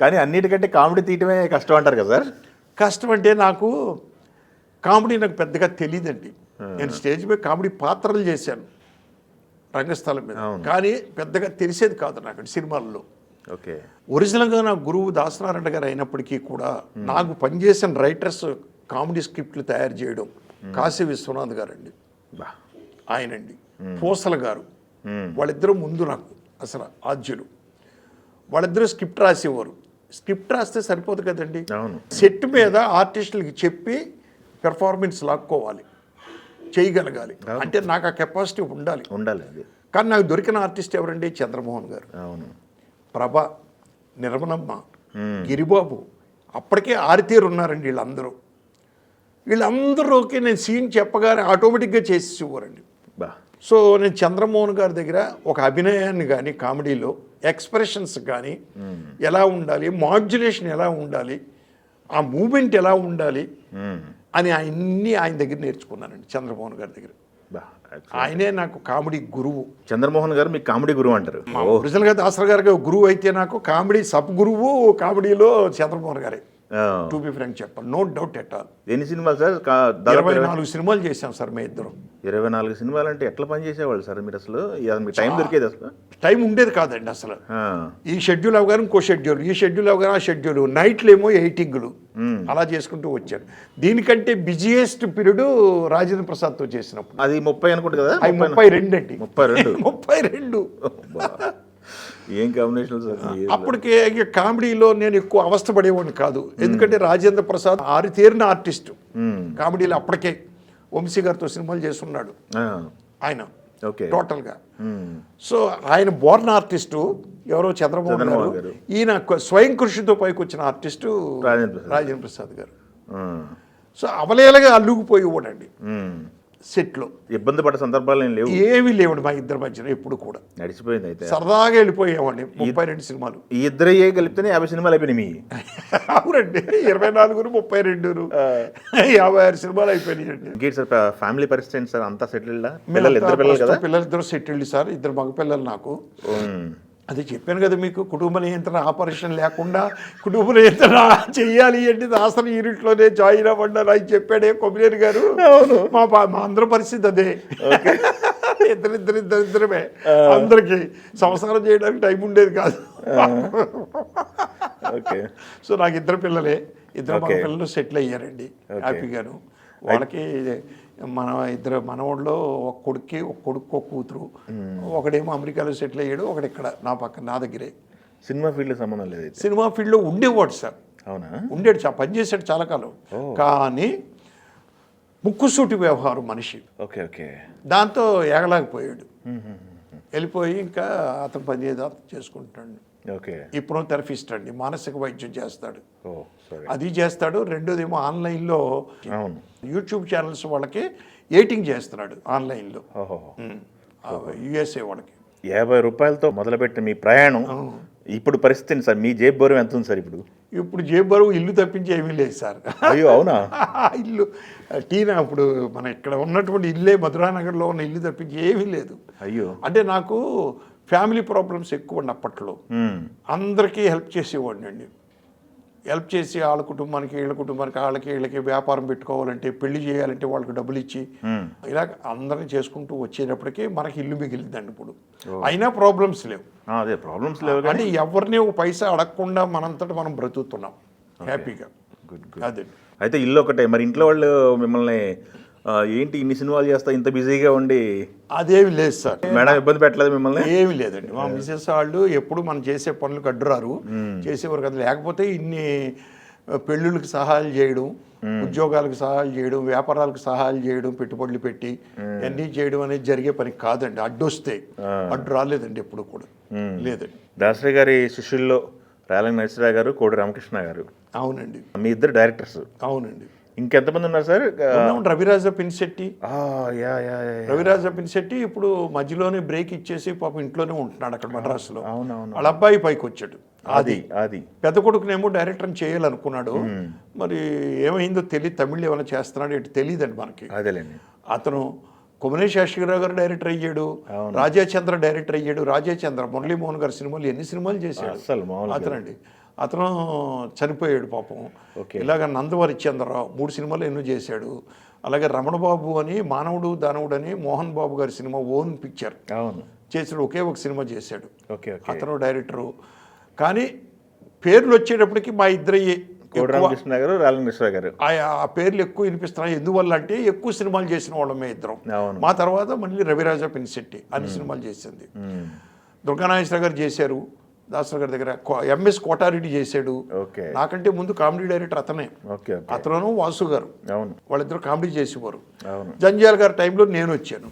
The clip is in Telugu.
కానీ అన్నిటికంటే కామెడీ తీయటమే కష్టం అంటారు కదా సార్? కష్టం అంటే నాకు కామెడీ నాకు పెద్దగా తెలియదండి. నేను స్టేజ్ మీద కామెడీ పాత్రలు చేశాను రంగస్థలం మీద, కానీ పెద్దగా తెలిసేది కాదు నాకు సినిమాల్లో. ఓకే. ఒరిజినల్గా నా గురువు దాసనారాయణ గారు అయినప్పటికీ కూడా నాకు పనిచేసిన రైటర్స్ కామెడీ స్క్రిప్ట్లు తయారు చేయడం కాశీ విశ్వనాథ్ గారండి, ఆయనండి, పూసల గారు, వాళ్ళిద్దరూ ముందు నాకు అసలు ఆద్యులు. వాళ్ళిద్దరూ స్క్రిప్ట్ రాసేవారు. స్క్రిప్ట్ రాస్తే సరిపోదు కదండి, సెట్ మీద ఆర్టిస్టులకి చెప్పి పెర్ఫార్మెన్స్ లాక్కోవాలి, చేయగలగాలి. అంటే నాకు ఆ కెపాసిటీ ఉండాలి. కానీ నాకు దొరికిన ఆర్టిస్ట్ ఎవరండి? చంద్రమోహన్ గారు, ప్రభ, నిర్మలమ్మ, గిరిబాబు, అప్పటికే ఆరితేరు ఉన్నారండి. వీళ్ళందరూకి నేను సీన్ చెప్పగానే ఆటోమేటిక్గా చేసేవారండి. సో నేను చంద్రమోహన్ గారి దగ్గర ఒక అభినయాన్ని కానీ, కామెడీలో ఎక్స్ప్రెషన్స్ కానీ ఎలా ఉండాలి, మాడ్యులేషన్ ఎలా ఉండాలి, ఆ మూమెంట్ ఎలా ఉండాలి అని ఆయన దగ్గర నేర్చుకున్నానండి, చంద్రమోహన్ గారి దగ్గర. ఆయనే నాకు కామెడీ గురువు. చంద్రమోహన్ గారు మీకు కామెడీ గురువు అంటారు? ఒరిజినల్గా దాసరి గారు గురువు అయితే నాకు కామెడీ సబ్ గురువు కామెడీలో చంద్రమోహన్ గారే. టు బి ఫ్రాంక్ చెప్పాలి, నో డౌట్ ఎట్ ఆల్. ఎన్ని సినిమాలు సార్? 24 సినిమాలు చేశాం సార్ మేము ఇద్దరం. 24 సినిమాలు అంటే ఎట్లా పని చేసేవాళ్ళు సార్ మీరు? అసలు మీకు టైం దొరికేది? అసలు టైం ఉండేది కాదండి. అసలు ఈ షెడ్యూల్ అవగానే ఇంకో షెడ్యూల్, ఈ షెడ్యూల్ అవగానే ఆ షెడ్యూల్, నైట్లు ఏమో ఎయిటింగ్లు, అలా చేసుకుంటూ వచ్చాను. దీనికంటే బిజియెస్ట్ పీరియడ్ రాజేంద్ర ప్రసాద్తో చేసినప్పుడు. అది 30 అనుకుంటు కదా? 32 అండి. 32. ఏం కాంబినేషన్ సార్! అప్పటికే కామెడీలో నేను ఎక్కువ అవస్థపడేవాడిని కాదు, ఎందుకంటే రాజేంద్ర ప్రసాద్ ఆరితేరిన ఆర్టిస్టు కామెడీలో. అప్పటికే వంశీ గారితో సినిమాలు చేస్తున్నాడు ఆయన టోటల్గా. సో ఆయన బోర్న్ ఆర్టిస్టు ఎవరో చంద్రమోహన్ గారు, ఈయన స్వయం కృషితో పైకి వచ్చిన ఆర్టిస్టు రాజేంద్ర ప్రసాద్ గారు. సో అవలేలగా అల్లుకుపోయేవాడండి సెట్లో. ఇబ్బంది పడే సందర్భాలు ఏమీ లేవండి మా ఇద్దరి మధ్యన. ఎప్పుడు కూడా నడిచిపోయింది. అయితే సరదాగా వెళ్ళిపోయామండి. 32 సినిమాలు. ఈ ఇద్దరు కలిపితేనే 50 సినిమాలు అయిపోయినాయి. అవునండి, 24, 32, 56 సినిమాలు అయిపోయినాయండి. ఇంకేంటి సార్ ఫ్యామిలీ పరిస్థితి ఏంటి సార్? అంతా సెటిల్డ్? పిల్లలిద్దరు సెటిల్డ్ సార్, 2 మగపిల్లలు నాకు. అది చెప్పాను కదా మీకు, కుటుంబ నియంత్రణ ఆపరేషన్ లేకుండా కుటుంబ నియంత్రణ చెయ్యాలి అంటే అసలు యూనిట్లోనే జాయిన్ అవ్వండి అని చెప్పాడే కొమ్మినేని గారు. మా అందరి పరిస్థితి అదే. ఇద్దరిద్దరమే, అందరికి సంసారం చేయడానికి టైం ఉండేది కాదు. సో నాకు 2 పిల్లలే, 2 మగ పిల్లలు సెటిల్ అయ్యారండి హ్యాపీగాను. వాళ్ళకి మన 2 మనవాళ్ళు, ఒక కొడుకు ఒక కూతురు. ఒకడేమో అమెరికాలో సెటిల్ అయ్యాడు, ఒకడు ఇక్కడ నా దగ్గరే. సినిమా ఫీల్డ్ సంబంధం లేదు? సినిమా ఫీల్డ్లో ఉండేవాడు సార్. అవునా? ఉండేడు, పనిచేసాడు చాలా కాలం. కానీ ముక్కుసూటి వ్యవహారం మనిషి. దాంతో ఎగలేకపోయాడు, వెళ్ళిపోయి ఇంకా అతను పని చేసుకుంటాడు. ఇప్పుడు థెరపిస్ట్ అండి, మానసిక వైద్యం చేస్తాడు, అది చేస్తాడు. రెండోది ఏమో ఆన్లైన్లో యూట్యూబ్ ఛానల్స్ వాళ్ళకి ఎడిటింగ్ చేస్తున్నాడు ఆన్లైన్లో, USA వాళ్ళకి. 50 రూపాయలతో మొదలుపెట్టిన మీ ప్రయాణం ఇప్పుడు పరిస్థితి సార్? మీ జేబు బరువు ఎంత ఉంది సార్ ఇప్పుడు? జేబు బరువు ఇల్లు తప్పించి ఏమీ లేదు సార్. అయ్యో అవునా? ఇల్లు ఇప్పుడు మన ఇక్కడ ఉన్నటువంటి ఇల్లే, మధురానగర్లో ఉన్న ఇల్లు తప్పించి ఏమీ లేదు. అయ్యో. అంటే నాకు ఫ్యామిలీ ప్రాబ్లమ్స్ ఎక్కువ ఉండి అప్పట్లో. అందరికీ హెల్ప్ చేసేవాడిని అండి. హెల్ప్ చేసి వాళ్ళ కుటుంబానికి, వీళ్ళ కుటుంబానికి, వీళ్ళకి వ్యాపారం పెట్టుకోవాలంటే, పెళ్లి చేయాలంటే వాళ్ళకి డబ్బులు ఇచ్చి ఇలా అందరం చేసుకుంటూ వచ్చేటప్పటికీ మనకి ఇల్లు మిగిలిందండి. ఇప్పుడు అయినా ప్రాబ్లమ్స్ లేవు. అంటే ఎవరిని ఒక పైసా అడగకుండా మనంతటా మనం బ్రతుకుతున్నాం హ్యాపీగా. అదే. అయితే ఇల్లు ఒకటే, మరి ఇంట్లో వాళ్ళు మిమ్మల్ని ఏంటి ఇన్ని సినిమాలు చేస్తా ఇంత బిజీగా ఉండి? అదేమి లేదు సార్. మేడం ఇబ్బంది పెట్టలేదు మిమ్మల్ని? ఏమి లేదండి. మా మిసెస్ వాళ్ళు ఎప్పుడు మనం చేసే పనులకు అడ్డురారు, చేసేవారు కదా. లేకపోతే ఇన్ని పెళ్ళిళ్ళకి సహాయాలు చేయడం, ఉద్యోగాలకు సహాయాలు చేయడం, వ్యాపారాలకు సహాయాలు చేయడం, పెట్టుబడులు పెట్టి అన్నీ చేయడం అనేది జరిగే పని కాదండి. అడ్డు రాలేదండి ఎప్పుడు కూడా, లేదండి. దాసరి గారి శిష్యుల్లో రేలంగి నరసింహరావు గారు, కోడి రామకృష్ణ గారు. అవునండి. మీ ఇద్దరు డైరెక్టర్స్? అవునండి. ఇంకెంతమంది ఉన్నారు సార్? రవిరాజ పినిశెట్టి. రవిరాజ పినిశెట్టి ఇప్పుడు మధ్యలోనే బ్రేక్ ఇచ్చేసి పాపం ఇంట్లోనే ఉంటున్నాడు అక్కడ మద్రాసులో. వాళ్ళ అబ్బాయి పైకి వచ్చాడు. అది పెద్ద కొడుకునేమో డైరెక్టర్ చేయాలనుకున్నాడు, మరి ఏమైందో తెలియదు. తమిళ్ ఏమైనా చేస్తున్నాడు ఏంటి తెలియదండి మనకి. అతను కొమ్మనేని శాస్త్రిరావు గారు డైరెక్టర్ అయ్యాడు, రాజాచంద్ర డైరెక్టర్ అయ్యాడు. రాజాచంద్ర మురళీమోహన్ గారి సినిమాలు ఎన్ని సినిమాలు చేశాడు అతనండి. అతను చనిపోయాడు పాపం. ఓకే. ఇలాగ నందవరి చంద్రరావు 3 సినిమాలు ఎన్నో చేశాడు. అలాగే రమణబాబు అని మానవుడు దానవుడు అని మోహన్ బాబు గారి సినిమా ఓన్ పిక్చర్ అవును. చేసాడు. ఒకే ఒక సినిమా చేశాడు. Okay okay. అతను డైరెక్టరు. కానీ పేర్లు వచ్చేటప్పటికి మా ఇద్దరయ్యే కోడి రామకృష్ణ గారు, రామకృష్ణ గారు. ఆ పేర్లు ఎక్కువ వినిపిస్తున్నాయి. ఎందువల్ల అంటే ఎక్కువ సినిమాలు చేసిన వాళ్ళమే ఇద్దరం. అవును. మా తర్వాత మళ్ళీ రవిరాజా పినిశెట్టి అన్ని సినిమాలు చేసింది. దుర్గానాగేశ్వర గారు చేశారు దాసరావు గారి దగ్గర. ఎంఎస్ కోటారెడ్డి చేశాడు. ఓకే. నాకంటే ముందు కామెడీ డైరెక్టర్ అతనే. Okay okay. అతను వాసు గారు అవును. వాళ్ళిద్దరు కామెడీ చేసేవారు. అవును. జంజాల్ గారి టైంలో నేను వచ్చాను.